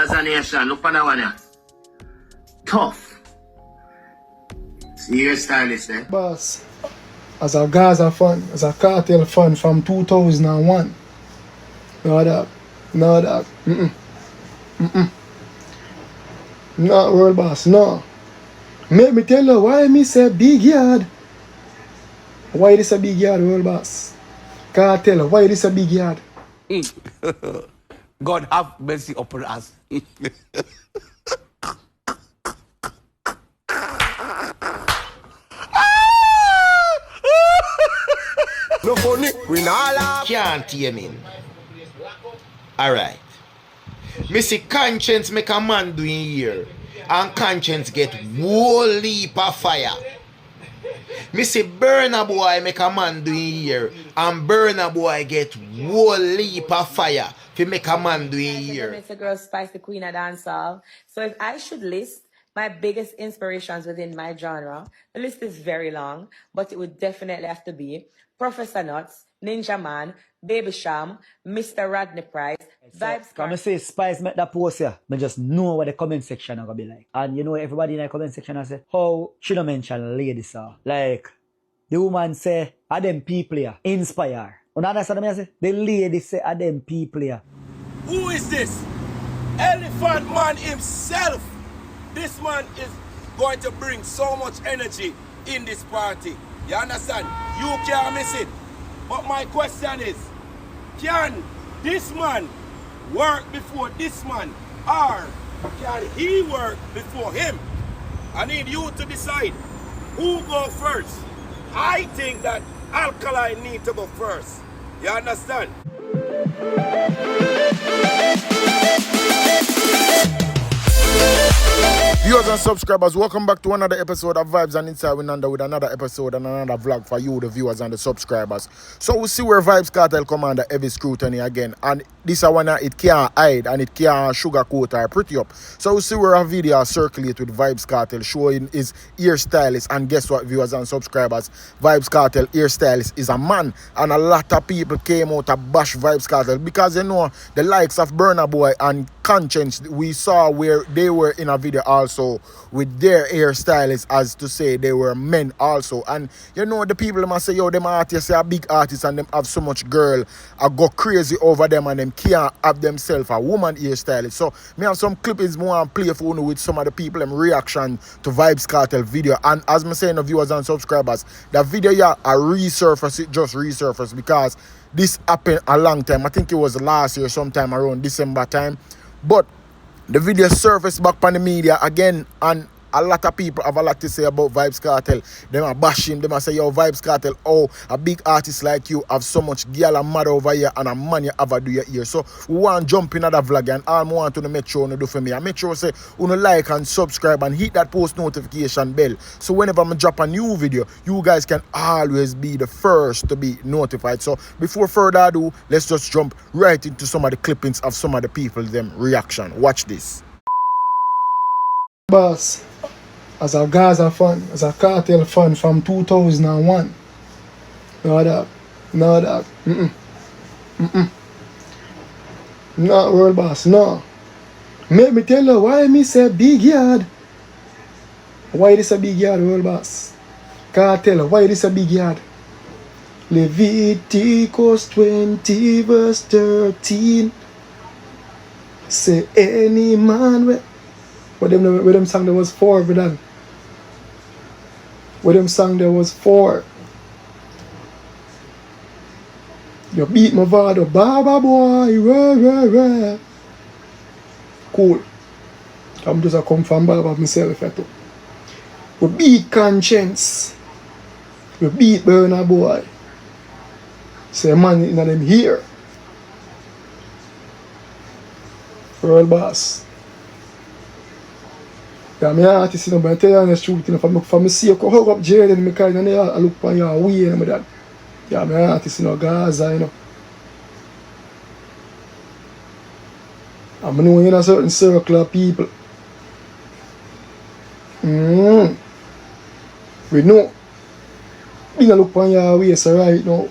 Gaza Nation, look for that one here. Tough. See your stylist there. Boss, as a Gaza fan, as a Kartel fan from 2001. No that. No that. No, world boss, no. Make me tell you why me say big yard. Why this a big yard, world boss? Kartel, why this a big yard? God have mercy upon us. No funny, we not laugh. Can't hear me. Alright. Me see conscience make a man doing here. And conscience get whole heap of fire. Me see Burna Boy make a man doing here. And Burna Boy get whole heap of fire. Fi make a man doing here. It's a girl Spice, the queen of dancehall. So if I should list my biggest inspirations within my genre, the list is very long, but it would definitely have to be Professor Nuts, Ninja Man, Baby Sham, Mr. Rodney Price, Vybz Kartel. When I say Spice make that post here, I just know what the comment section are gonna be like. And you know everybody in the comment section I say, how she don't mention ladies are. Like the woman say, are them people here inspire. You understand what I say? The lady say, are them people here. Who is this? Elephant Man himself. This man is going to bring so much energy in this party. You understand? You can't miss it. But my question is, can this man work before this man? Or can he work before him? I need you to decide who go first. I think that Alkali need to go first. You understand? Viewers and subscribers, welcome back to another episode of Vibes and Inside with Nanda with another episode and another vlog for you, the viewers and the subscribers. So we see where Vybz Kartel come under heavy scrutiny again, and this one it can't hide and it can't sugarcoat or pretty up. So we see where a video circulate with Vybz Kartel showing his hairstylist, and guess what, viewers and subscribers, Vybz Kartel hairstylist is a man, and a lot of people came out to bash Vybz Kartel because you know the likes of Burna Boy and Conscience, we saw where they were in a video also with their hairstylists, as to say they were men also. And you know the people must say, yo, them artists are big artists and them have so much girl I go crazy over them and them can't have themselves a woman hairstylist. So me have some clips more and play for you with some of the people them reaction to Vybz Kartel video. And as me saying, the viewers and subscribers, the video yeah a resurface, it just resurfaced because this happened a long time. I think it was last year sometime around December time. But the video surfaced back on the media again, and a lot of people have a lot to say about Vybz Kartel. They are bashing, they must say, yo, Vybz Kartel, oh, a big artist like you have so much girl and mad over here and a man you ever do your ear. So we want to jump in another vlog, and all I want to make sure you do for me. And make sure say you like and subscribe and hit that post notification bell. So whenever I drop a new video, you guys can always be the first to be notified. So before further ado, let's just jump right into some of the clippings of some of the people, them reaction. Watch this. Boss, as a Gaza fan, as a Kartel fan from 2001. No that. No that. No, world boss, no. Make me tell you why me say big yard. Why this a big yard, world boss? Kartel, why this a big yard? Leviticus 20 verse 13. Say any man where them song there was 4 for that. Where them song there was 4. You beat my father, Baba boy, rah, rah, rah. Cool. I'm just a come from Baba myself. We beat Conscience. We beat Burna Boy. Say man in them here. World boss. Yeah, my artist, you know, but I tell you the truth, you know, for me see you hug up Jaden, me kind of I look for your way, you know, that. Yeah, my artist, you know, Gaza, you know. And I know in a certain circle of people. We know. We don't look for your way, so right now.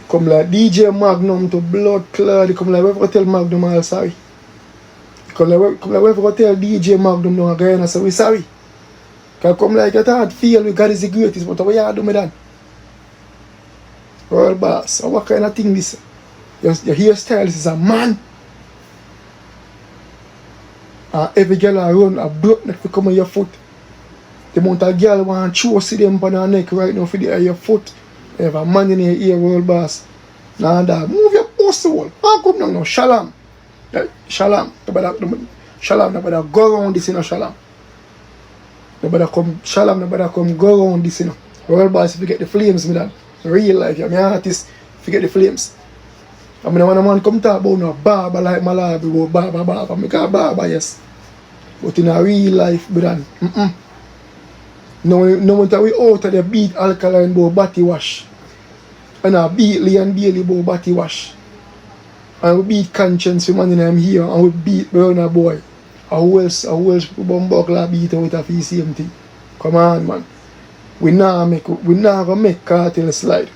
Come like DJ Magnum to Blood Clot, come like, whoever tell Magnum all sorry. Come like we go tell DJ Magnum no again, I say we sorry. Cause come like a third feel we God is the greatest, but what you do me then? World boss, so what kind of thing this? Your hairstylist is a man. Every girl I run a broke neck to come on your foot. The amount of girl want to see them on her neck right now for your foot. You have a man in your ear, world boss. Nah, dog, move your pussy hole. How come now? Shalom. Shalom. Shalom, nobody go around this, you know, Shalom. Nobody come go around this, you know. World boss, if you get the flames, me dad. Real life, I'm an artist, if you get the flames. I mean, when a man come talk about no barber like Malabi, about barber, I call barber, yes. But in a real life, me dad, no matter we out of the beat alkaline about body wash. And I beat Lee and Bailey about body wash. And we beat Conscience for man in them here, and we beat Burna Boy. Who else Bumbuckler beat out of the same thing. Come on, man. We not gonna make Kartel slide.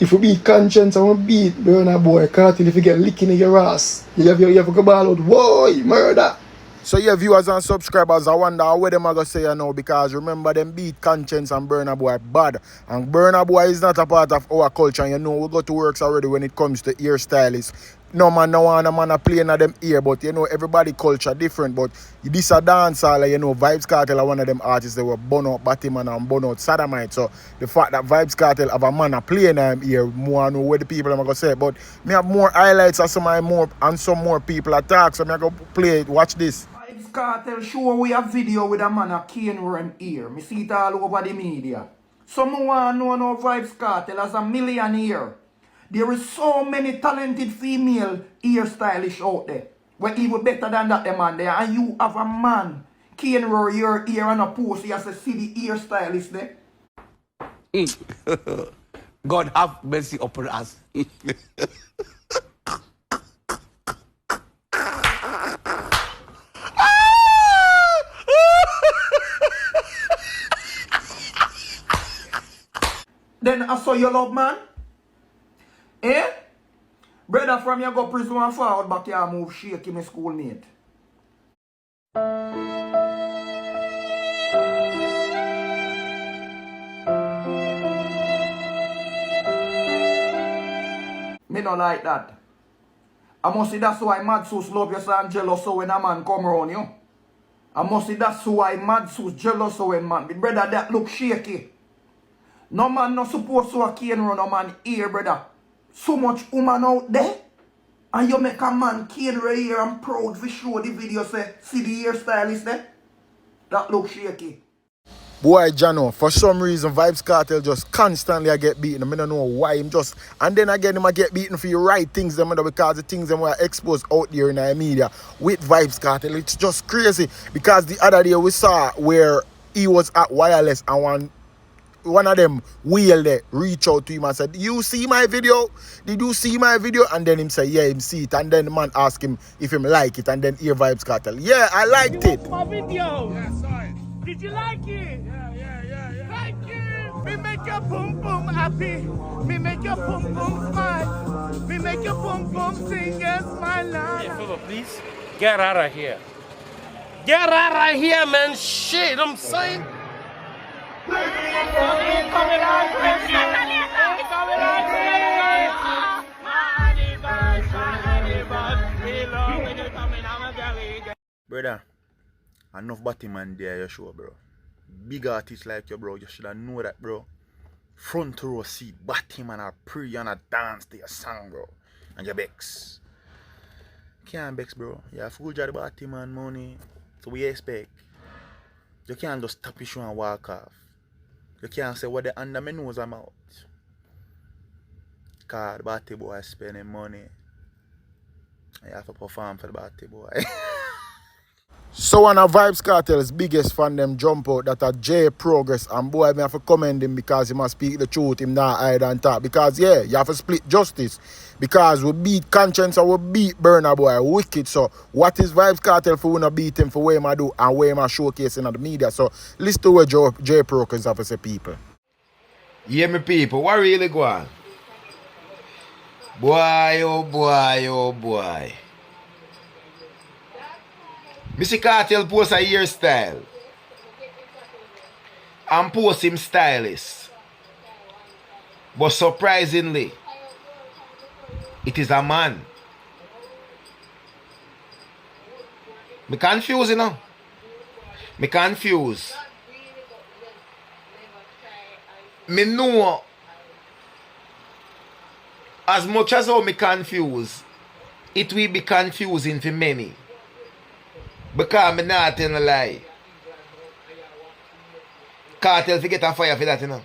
If we beat Conscience and we beat Burna Boy, Kartel, if you get licking in your ass, you have to go ball out, boy, murder. So yeah, viewers and subscribers, I wonder what them are going to say now, because remember them beat Conscience and Burna Boy bad. And Burna Boy is not a part of our culture, and you know we go to works already when it comes to hairstylists. No man, no one, no man a playing at them ear, but you know everybody culture different. But this a dancehall, you know, Vybz Kartel are one of them artists that were born out Batman and born out Sodomite. So the fact that Vybz Kartel have a man a playing them ear, more I know what the people are gonna say. But me have more highlights and some more people attack. So me I go play it. Watch this. Vybz Kartel show we a video with a man a cane run ear. Me see it all over the media. Someone know no Vybz Kartel as a millionaire. There is so many talented female hairstylists out there. We're even better than that, the man there. And you have a man cane roll your ear and a post as a city hairstylist there. God have mercy upon us. Then I saw your love, man. Eh? Brother from you go prison and forward back here move shaky, my schoolmate. Me not like that. I must say that's why Mad Sus love you so and jealous so when a man come around you. I must say that's why Mad Sus jealous so when man. The brother that look shaky. No man not supposed to a cane run a man ear, brother. So much woman out there. And you make a man cane right here and proud to show the video say, see the hairstylist there? That look shaky. Boy, Jano, for some reason, Vybz Kartel just constantly I get beaten. I don't know why him just... And then again, him I get beaten for the right things, because the things them were exposed out there in the media with Vybz Kartel. It's just crazy. Because the other day we saw where he was at Wireless and one of them wheel there reach out to him and said, "Did you see my video? Did you see my video?" And then him say, "Yeah, him see it." And then the man ask him if him like it, and then hear Vybz Kartel, "Yeah, I liked it." My video. Yeah, sorry. Did you like it? Yeah. Thank you. We make your boom boom happy. We make your boom boom smile. We make your boom boom sing and smile. Hey, fella, please get out of here. Get out of here, man. Shit, I'm saying. Brother, enough Batman there, you sure, bro. Big artists like you, bro, you should have know that, bro. Front row seat, Batman a pray and a dance to your song, bro. And your Bex. Can't Bex, bro. You have full job Batman money. So we expect. You can't just tap your shoe and walk off. You can't say what the under my nose I'm out. Cause the Batty boy spending money. You have to perform for the Batty boy. So one of Vybz Kartel's biggest fan them jump out that a J Progress, and boy, me have to commend him because he must speak the truth, him not hide and talk. Because yeah, you have to split justice. Because we beat Conscience and we beat Burna Boy, wicked. So what is Vybz Kartel for we not beat him for what I do and what I showcase in the media? So listen to what J Progress have to say, people. Yeah, me people, what really go on? Boy, oh boy, oh boy. Mr. Kartel post a hairstyle. And post him stylist. But surprisingly, it is a man. Me confused, you know. Me confused. Me know as much as how me confused, it will be confusing for many. Because me not telling a lie. Kartel fi get a fire for that, you know.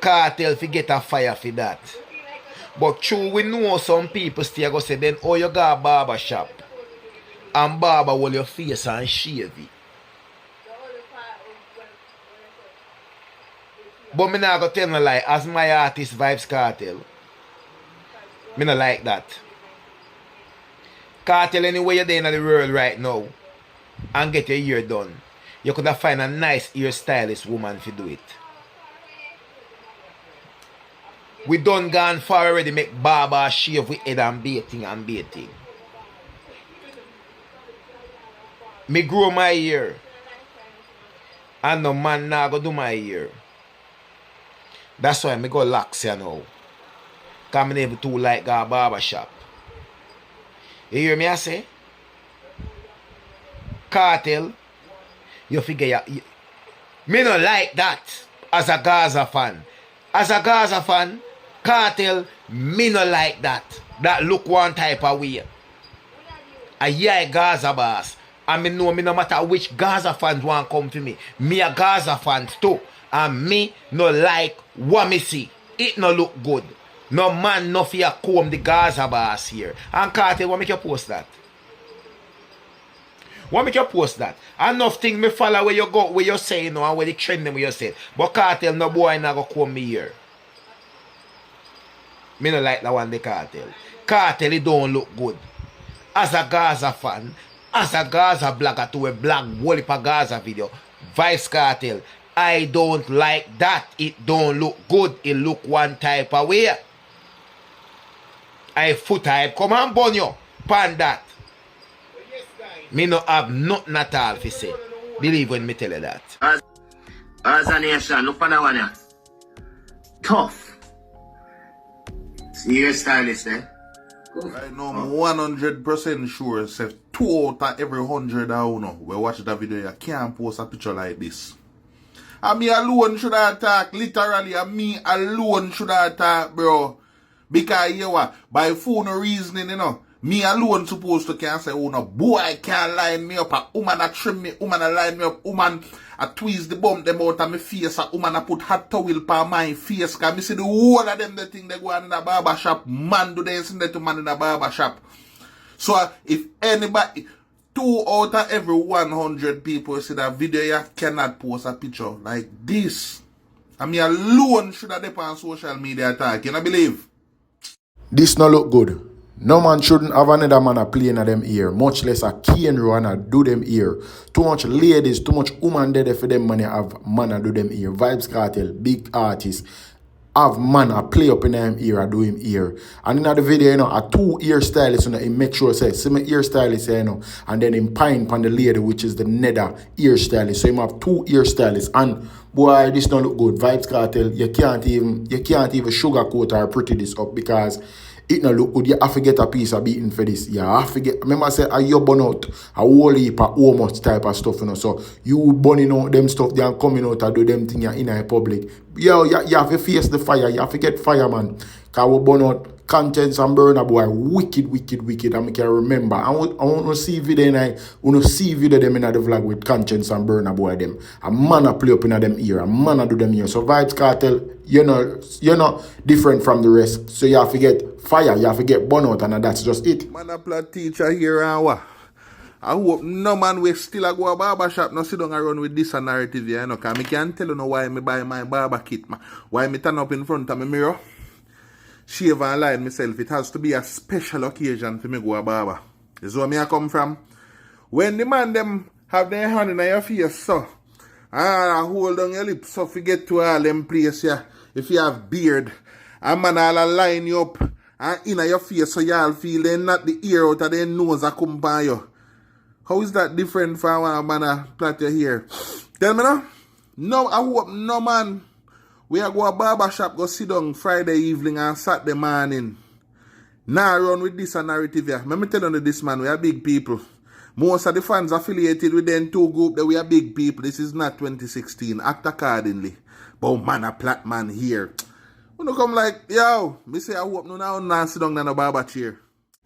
Kartel fi get a fire for that. But true, we know some people still go say, then, oh, you got a barber shop. And barber hold your face and shave it. But me not go tell no lie, as my artist Vybz Kartel, me not like that. Kartel, anywhere you're there in the world right now and get your hair done, you could have find a nice hairstylist woman to do it. We done gone far already, make barber shave with head and baiting and baiting. Me grow my hair and no man now go do my hair. That's why me go lax here now. Cause me never too like a barber shop. You hear me I say? Kartel, you figure me no like that as a Gaza fan. As a Gaza fan, Kartel, me no like that. That look one type of way. A Gaza boss. And me know me no matter which Gaza fans want come to me. Me a Gaza fans too. And me no like what me see. It no look good. No man no fear comb the Gaza boss here. And Kartel, what make you post that? What make you post that? Enough thing me follow where you go, where you say, you know, and where the trend them where you say. But Kartel, no boy not go come me here. Me no like that one the Kartel. Kartel, it don't look good. As a Gaza fan, as a Gaza blogger to a blog whole heap of Gaza video, Vybz Kartel, I don't like that. It don't look good. It look one type of way. I foot type. Come on, burn you. Pan that. Me no have nothing at all to say. Believe when me tell you that. As a nation, look for that one here. Tough. See your stylist, eh? I know I'm 100% sure say 2 out of every 100 I know we watch that video, you can't post a picture like this. And me alone should have attack, literally, and me alone should have attack, bro. Because you know what, by phone reasoning, you know, me alone supposed to can say, oh no, boy can't line me up, a woman a trim me, woman a line me up, woman a twist the bump them out of my face, a woman a put hot towel pa my face, cause me see the whole of them the thing they go on in the barber shop, man do they send that to man in the barber shop. So if anybody, 2 out of every 100 people see that video, you cannot post a picture like this. And me alone should have depend on social media attack, you know believe? This no look good. No man shouldn't have another man a play in them ear, much less a cane row and a do them ear. Too much ladies, too much woman dead for them money have man a do them ear. Vybz Kartel, big artist, have man a play up in them ear a do him ear. And in the video, you know, a 2 ear stylist, you know, he make sure say, see my ear stylist, you know, and then him pine pan the lady, which is the nether ear stylist. So him have 2 ear stylists. And boy, this don't look good. Vybz Kartel, you can't even sugarcoat or pretty this up because it no look good. You have to get a piece of beating for this. You have to get, remember I said, you burn out a whole heap of almost type of stuff, you know. So you burning out them stuff, they are coming out and do them thing in a public. Yo, you have to face the fire. You have to get fire, man. Because we burn out contents and burn a boy wicked. And I can remember. I want to see video and I want to see video them in the vlog with conscience and burn a boy them. A man a play up in them ear. A man a do them ear. So Vybz Kartel, you're not different from the rest. So you have to get fire, you have to get burn out, and that's just it. Man a plot teacher here and what? I hope no man will still a go a barber shop, no sit down and run with this a narrative here, you know, because I can't tell you no why me buy my barber kit, man. Why me turn up in front of my mirror, shave and line myself. It has to be a special occasion for me go a barber. This is where me I come from. When the man them have their hand in your face, so, hold on your lips, so forget to all them place here. If you have beard, a man all line you up and in your face so y'all feel they not the ear out of their nose a come by you. How is that different from a man a plait your hair? Tell me now. No, I hope no man. We are go a barber shop, go sit down Friday evening and Saturday morning. Now run with this narrative here. Let me tell you this, man, we are big people. Most of the fans affiliated with them two groups, that we are big people. This is not 2016. Act accordingly. But man, a plat man here. When you come like, yo, me say I hope no now sit down in a barber chair.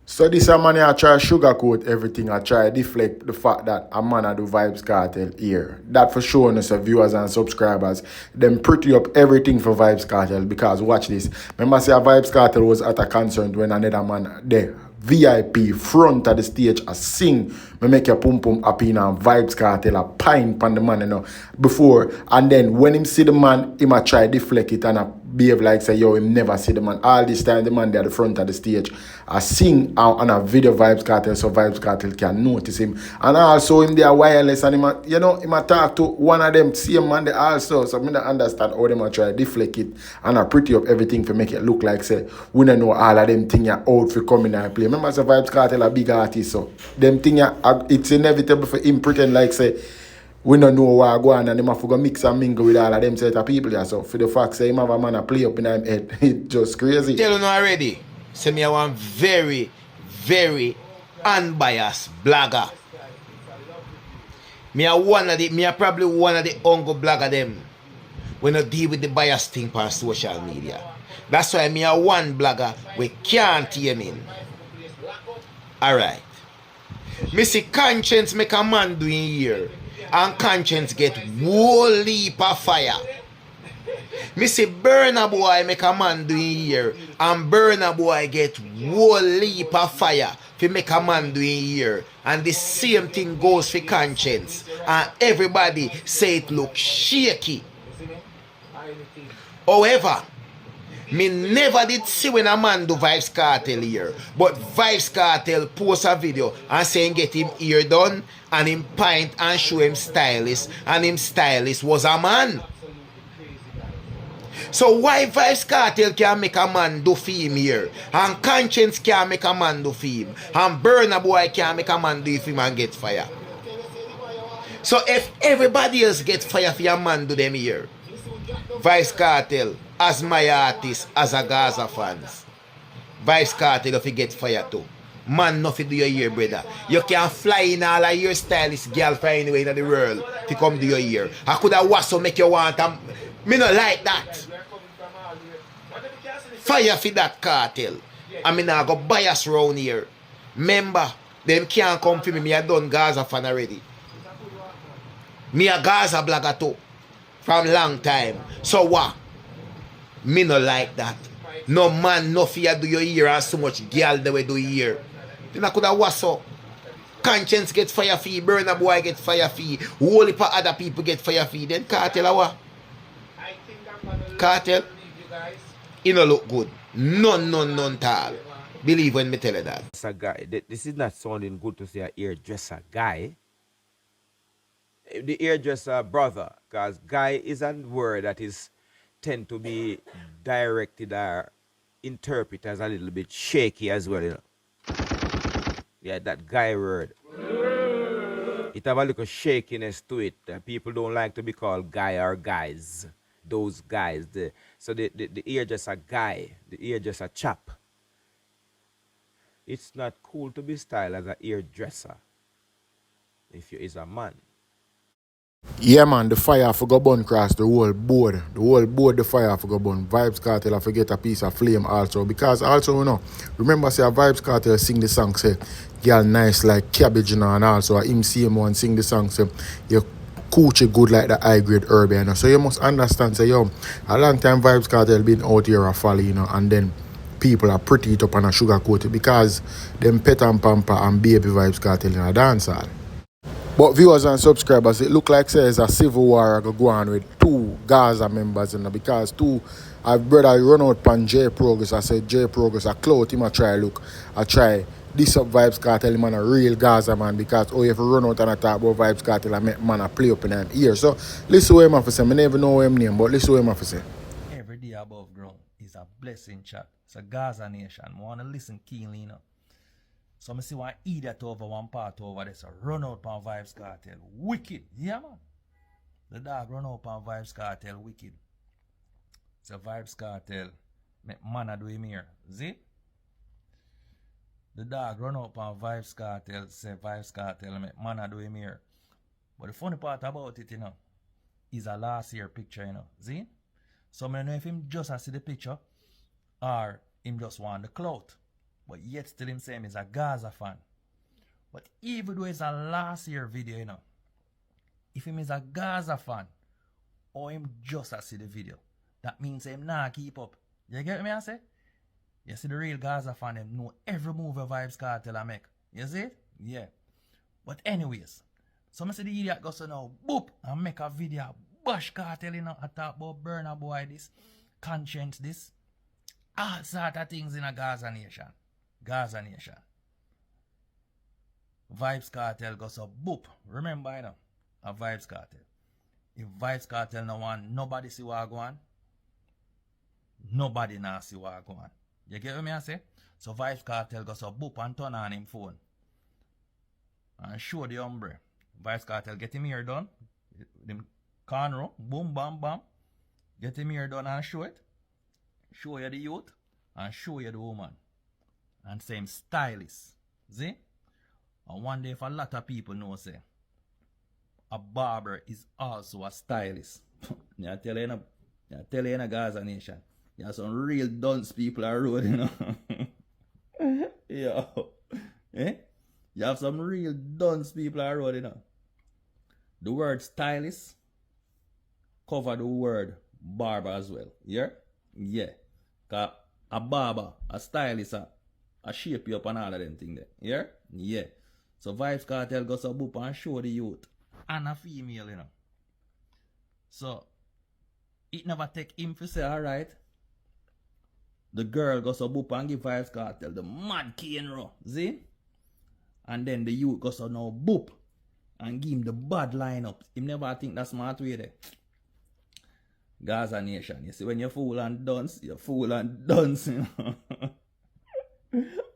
So this a man I try sugarcoat everything. I try deflect the fact that a man I do Vybz Kartel here. That for showing us viewers and subscribers. Them pretty up everything for Vybz Kartel because watch this. Remember say Vybz Kartel was at a concert when another man there. VIP front of the stage I sing. Me make your pum pum happy and Vybz Kartel a pine pan the man, you know, before. And then when him see the man, him a try deflect it and a behave like say, yo, him never see the man. All this time the man there at the front of the stage I sing on a video Vybz Kartel so Vybz Kartel can notice him. And also him there wireless and him a, you know, him a talk to one of them same man there also. So me don't understand how them a try deflect it and a pretty up everything for make it look like say we don't know all of them thing are out for coming and play. Remember say Vybz Kartel a big artist, so them thing it's inevitable for him pretend like say we don't know what go on and him have to go mix and mingle with all of them set of people here. So for the fact say him have a man a play up in him head, it's just crazy. Tell you now already, say me I want very, very unbiased blogger. Me I probably one of the uncle blogger them when I deal with the bias thing on social media. That's why me a one blogger we can't hear me. Alright. Me see conscience make a man doing here. And conscience get whole heap of fire. Me see Burna Boy make a man doing here. And Burna Boy get whole heap of fire to make a man doing here. And the same thing goes for conscience. And everybody say it look shaky. However, me never did see when a man do Vybz Kartel here. But Vybz Kartel post a video and saying get him ear done and him pint and show him stylist. And him stylist was a man. So why Vybz Kartel can make a man do film here? And conscience can make a man do film. And Burna Boy can make a man do film and get fire. So if everybody else get fire for your man do them here, Vybz Kartel, as my artist, as a Gaza fans, Vybz Kartel if you get fire too. Man nothing do your ear, brother. You can fly in all of your stylist girl from anywhere in the world to come do your ear. I could have was so make you want them. Me not like that. Fire for that cartel. I mean I go bias round here. Remember, them can't come for me. Me I done Gaza fan already. Me a Gaza blogger too. From long time. So what? Me no like that. No man, no fear do your ear and so much girl the way do your ear. Then I could have was so. Conscience get fire fee, Burna Boy get fire fee, whole heap of other people get fire fee. Then Kartel a what? Kartel, it no look good. None at all. Believe when me tell you that. It's a guy. This is not sounding good to say a hairdresser guy. The hairdresser brother, because guy is a word that is tend to be directed or interpreted as a little bit shaky as well, you know. Yeah, that guy word. It have a little shakiness to it. People don't like to be called guy or guys. Those guys. So the hairdresser guy, the hairdresser chap. It's not cool to be styled as a hairdresser if you is a man. Yeah, man, the fire for go burn across the whole board. The whole board, the fire for go burn. Vybz Kartel, I forget a piece of flame also. Because also, you know, remember, say, Vybz Kartel sing the song, say, girl nice like cabbage, you know, and also, him same one sing the song, say, your coochie good like the high grade herb, you know. So you must understand, say, yo, a long time Vybz Kartel been out here a folly, you know, and then people are pretty it up and a sugar coat it because them pet and pamper and baby Vybz Kartel in a dance hall. But viewers and subscribers, it look like there's a civil war go on with two Gaza members, you know, because two brother run out pan J Progress. I said J Progress a clout him a try look. I try this up Vybz Kartel man a real Gaza man because oh if you run out and I talk about Vybz Kartel I make man a play up in him ear. So listen what him have to say. I never know him name, but listen what him have to say. Every day above ground is a blessing chat. It's a Gaza nation. I wanna listen keenly, you know. So I see one idiot over one part over there. So run out on Vybz Kartel. Wicked. Yeah, man. The dog run out on Vybz Kartel. Wicked. So Vybz Kartel make man do him here. See? The dog run up on Vybz Kartel, say Vybz Kartel make man do him here. But the funny part about it, you know, is a last year picture, you know. See? So I don't know if him just see the picture or him just want the clout. But yet still him say he's a Gaza fan. But even though it's a last year video, you know, if him is a Gaza fan or him just see the video, that means him nah keep up. You get me I say? You see the real Gaza fan, them know every move of Vybz Kartel I make. You see it? Yeah. But anyways, so I see the idiot goes so now, boop, and make a video, bash Kartel, you know, I talk about Burna Boy this, conscience this, all sort of things in a Gaza nation. Gaza nation. Vybz Kartel goes so boop. Remember, you know, a Vybz Kartel. If Vybz Kartel no want nobody see what I go on, nobody now see what I go on. You get what me I say? So Vybz Kartel goes so boop and turn on him phone. And show the hombre. Vybz Kartel get him here done. Them corner, boom, bam, bam. Get him here done and show it. Show you the youth and show you the woman. And say him stylist. See? And one day if a lot of people know say a barber is also a stylist. I tell you in a Gaza nation. You have some real dunce people on the road, you know. Yo. Eh? You have some real dunce people on the road, you know. The word stylist cover the word barber as well. Yeah? Yeah. Cause a barber, a stylist, a shape you up and all of them things there. Yeah? Yeah. So Vybz Kartel goes a boop and show the youth. And a female, you know. So it never take him to say, alright. The girl goes a boop and give Vybz Kartel the mad cane row. See? And then the youth goes a now boop and give him the bad lineup. Him never think that's smart way there. Gaza nation. You see when you fool and dunce, you fool and dunce, you know.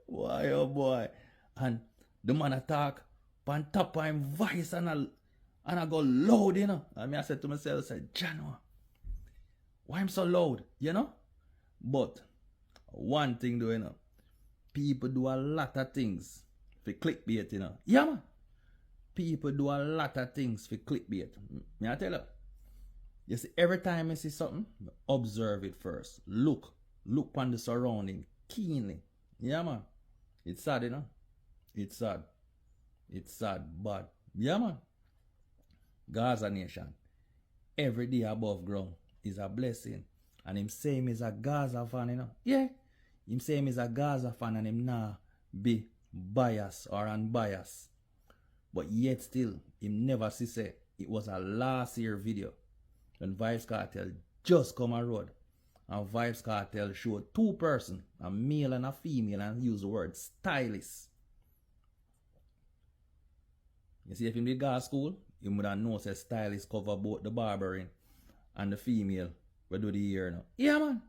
Boy, oh boy. And the man attack on top of him voice and I go loud, you know. And I said to myself, I said, Jano, why I'm so loud, you know? But one thing though, you know, people do a lot of things for clickbait, you know. Yeah, man. People do a lot of things for clickbait. May I tell you? You see, every time I see something, observe it first. Look on the surrounding keenly. Yeah, man. It's sad, you know. It's sad. It's sad, but yeah, man. Gaza nation. Every day above ground is a blessing. And him say him is a Gaza fan, you know. Yeah. Him say him is a Gaza fan and him nah be biased or unbiased. But yet still, him never see say it was a last year video. When Vybz Kartel just come on road. And Vybz Kartel showed two persons, a male and a female, and use the word stylist. You see, if him did go to school, he would have known that stylist cover both the barbering and the female we do the hair now. Yeah, man.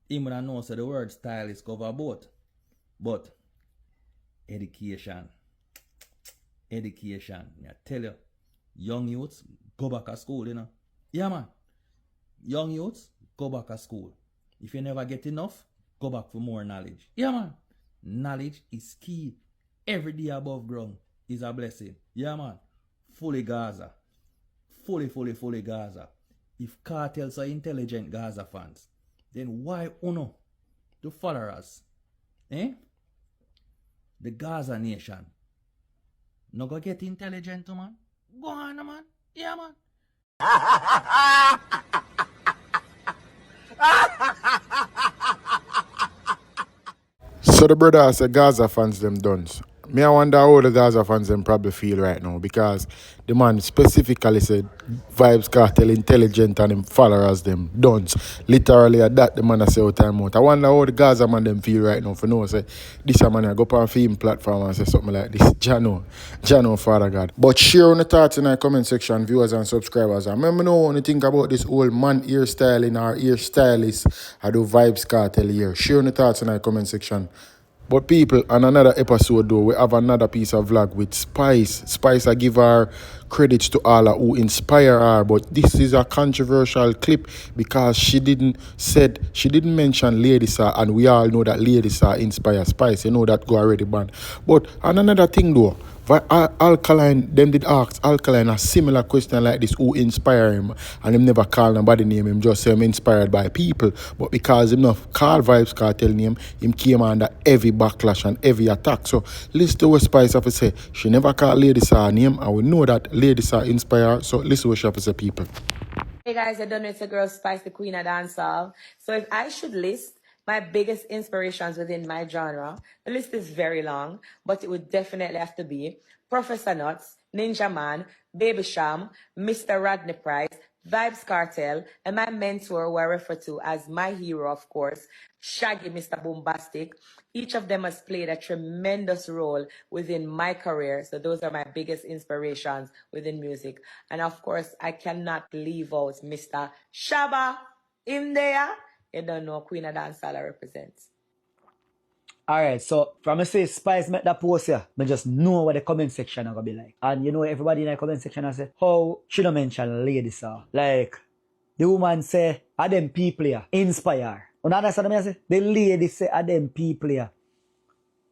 He would have known that the word stylist cover both. But education. Education. I tell you, young youths, go back to school, you know. Yeah, man. Young youths, go back to school. If you never get enough, go back for more knowledge. Yeah, man. Knowledge is key. Every day above ground is a blessing. Yeah, man. Fully Gaza. Fully Gaza. If cartels are intelligent Gaza fans, then why uno the followers? Eh? The Gaza nation. No go get intelligent, man. Go on, man. Yeah, man. So the brother has a Gaza fans them done. Me I wonder how the Gaza fans them probably feel right now because the man specifically said Vybz Kartel intelligent and him followers them done. Literally at that the man I say all time out. I wonder how the Gaza man them feel right now for no say this a man I go on film platform and say something like this. Jano Father God. But share on the thoughts in the comment section, viewers and subscribers. And remember know when you think about this old man hairstyling or hairstylist I do Vybz Kartel here. Share on the thoughts in the comment section. But people, on another episode though, we have another piece of vlog with Spice. Spice, I give her credits to all who inspire her, but this is a controversial clip because she didn't mention Lady Sir, and we all know that Lady Sir inspire Spice. You know that go already banned. But on another thing though, Alkaline, them did ask Alkaline a similar question like this, who inspire him, and him never call nobody name, him just say I'm inspired by people. But because him not call Vybz Kartel name, him came under heavy backlash and heavy attack. So listen to what Spice have to say. She never called Lady Sir name, and we know that Lady Sir inspire her. So listen what she have to say, people. Hey guys, I don't know, it's a girl Spice, the queen of dancehall. So if I should list my biggest inspirations within my genre, the list is very long, but it would definitely have to be Professor Nuts, Ninja Man, Baby Sham, Mr. Rodney Price, Vybz Kartel, and my mentor, who I refer to as my hero, of course, Shaggy, Mr. Bombastic. Each of them has played a tremendous role within my career. So those are my biggest inspirations within music. And of course, I cannot leave out Mr. Shaba in there. You don't know, Queen of Dancehall I represent. Alright, so from I say Spice make that post here, I just know what the comment section are gonna be like. And you know everybody in the comment section I say, how she don't mention Lady Sir. Like the woman say, are them people here inspire. You understand what I say? The lady say, are them people here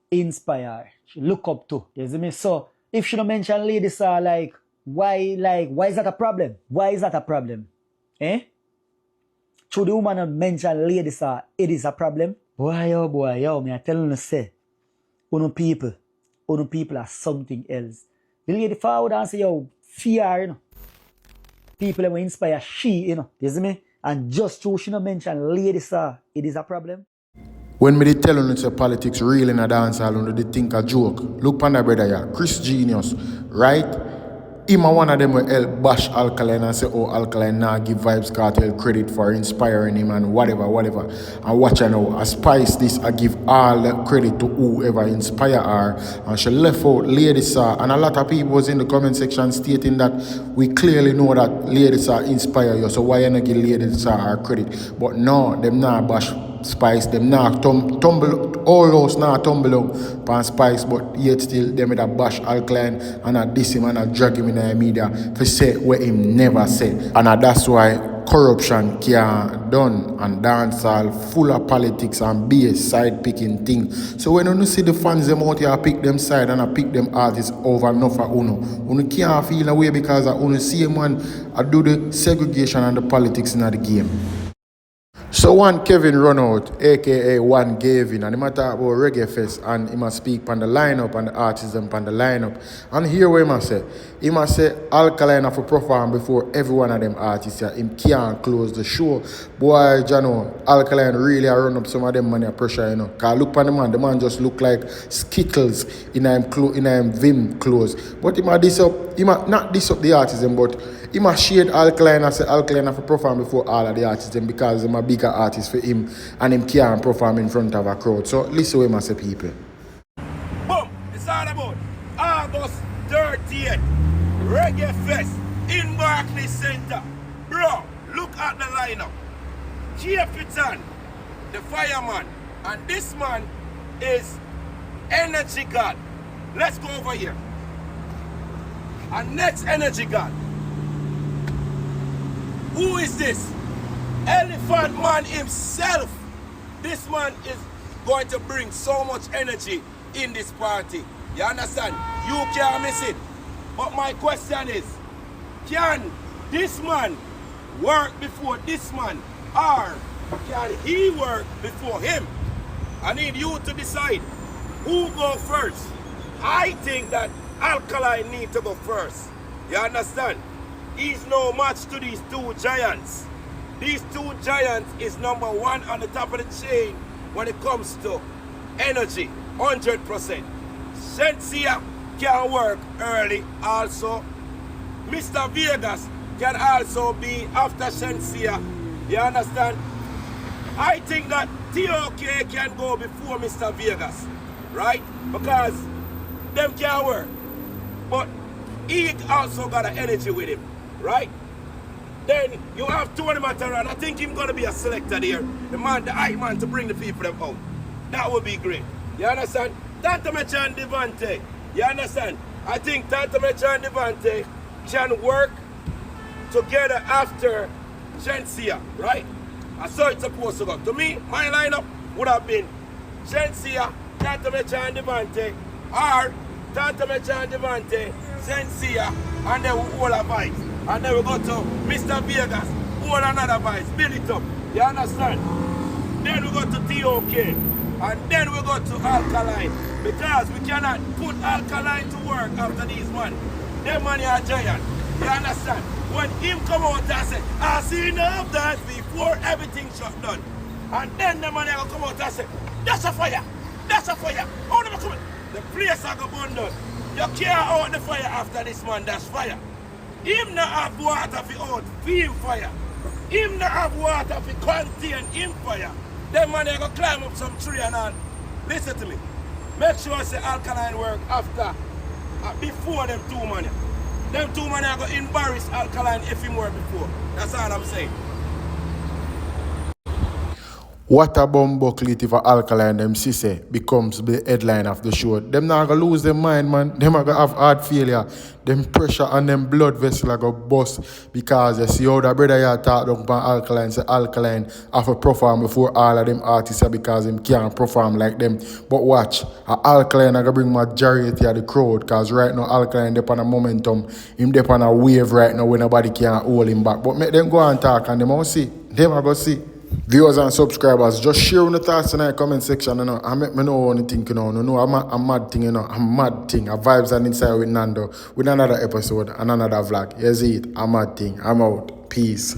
inspire. She look up to. You see me? So if she don't mention Lady Sir, why is that a problem? Why is that a problem? Eh? Should the woman not mention Lady Sir, it is a problem? Boy, yo, me I tell you say, unu people are something else. The lady forward and say, yo, fear, you know. People that will inspire she, you know. You see me? And just to she not mention Lady Sir, it is a problem. When me tell you it's a politics real in a dancehall, and they think a joke. Look pan that brother here, Chris Genius, right? Him a one of them will help bash Alkaline and say, oh, Alkaline now give Vybz Kartel credit for inspiring him and whatever. And watch her now, I Spice this, I give all the credit to whoever inspire her. And she left out Lady Sir. And a lot of people was in the comment section stating that we clearly know that Lady Sir inspire you, so why you not give Lady Sir her credit? But no, them not bash Spice, them not tumble, all those not tumble up pan Spice, but yet still them with a bash Alkaline and a diss him and a drag him in the media to say what him never said. And that's why corruption can't done and dancehall full of politics and be a side picking thing. So when you see the fans them out here pick them side and I pick them artists over enough for Uno can't feel a way because Uno see him man I do the segregation and the politics in the game. So one Kevin run out, aka one Gavin, and he might talk about Reggae Fest and he must speak on the lineup and the artists on the lineup. And here where he must say Alkaline have to perform before every one of them artists here. Him can't close the show. Boy, you know, Alkaline really run up some of them money pressure, you know. Cause look on the man just look like Skittles in him Vim clothes. But he might not diss up the artists, but he must shade Alkaline and say Alkaline have to perform before all of the artists because I'm a bigger artist for him and him can't perform in front of a crowd. So listen what I say, people. Boom! It's all about August 30th, Reggae Fest in Barclays Center. Bro, look at the lineup. Capitan, the fireman, and this man is Energy God. Let's go over here. And next Energy God. Who is this? Elephant Man himself. This man is going to bring so much energy in this party. You understand? You can't miss it. But my question is, can this man work before this man? Or can he work before him? I need you to decide who go first. I think that Alkaline need to go first. You understand? He's no match to these two giants. These two giants is number one on the top of the chain when it comes to energy, 100%. Shensia can work early also. Mr. Vegas can also be after Shensia. You understand? I think that TOK can go before Mr. Vegas, right? Because them can work. But he also got an energy with him, right? Then you have Tony Mataran. I think he's going to be a selector there. The hype man to bring the people them out. That would be great. You understand? Tanta Mecha and Devante. You understand? I think Tanta Mecha and Devante can work together after Shensia, right? I saw it's supposed to go. To me, my lineup would have been Shensia, Tanta Mecha and Devante, or Tanta Mecha and Devante, Shensia, and then we all a Vybz. And then we go to Mr. Vegas, all another Vybz, build it up. You understand? Then we go to TOK. And then we go to Alkaline. Because we cannot put Alkaline to work after these man. Them money are giant. You understand? When him come out and say, I see enough that before everything shut down. And then the money will come out and say, that's a fire. That's a fire. How them come? The place are going to burn down. You can't out the fire after this man, that's fire. Him not have water for out, for him fire. Him not have water for contain him fire. Them man they go climb up some tree and all. Listen to me. Make sure I say Alkaline work after, before them two man. Them two man are going to embarrass Alkaline if him work before. That's all I'm saying. What a bumbucklet if a Alkaline them sisse becomes the headline of the show. Them not gonna lose their mind, man. Them are gonna have heart failure. Them pressure and them blood vessel are gonna bust because you see how the brother here talk about Alkaline. Say Alkaline have to perform before all of them artists because them can't perform like them. But watch, Alkaline are gonna bring majority of the crowd because right now Alkaline dep on a momentum. Him dep on a wave right now where nobody can hold him back. But make them go and talk and them all see. Them are gonna see. Viewers and subscribers, just share your thoughts in the comment section, you know. I make me know what you think, you know. No, I'm a mad thing, you know. I'm mad thing. A Vybz and Inside with Nando with another episode and another vlog. You see it? A mad thing. I'm out. Peace.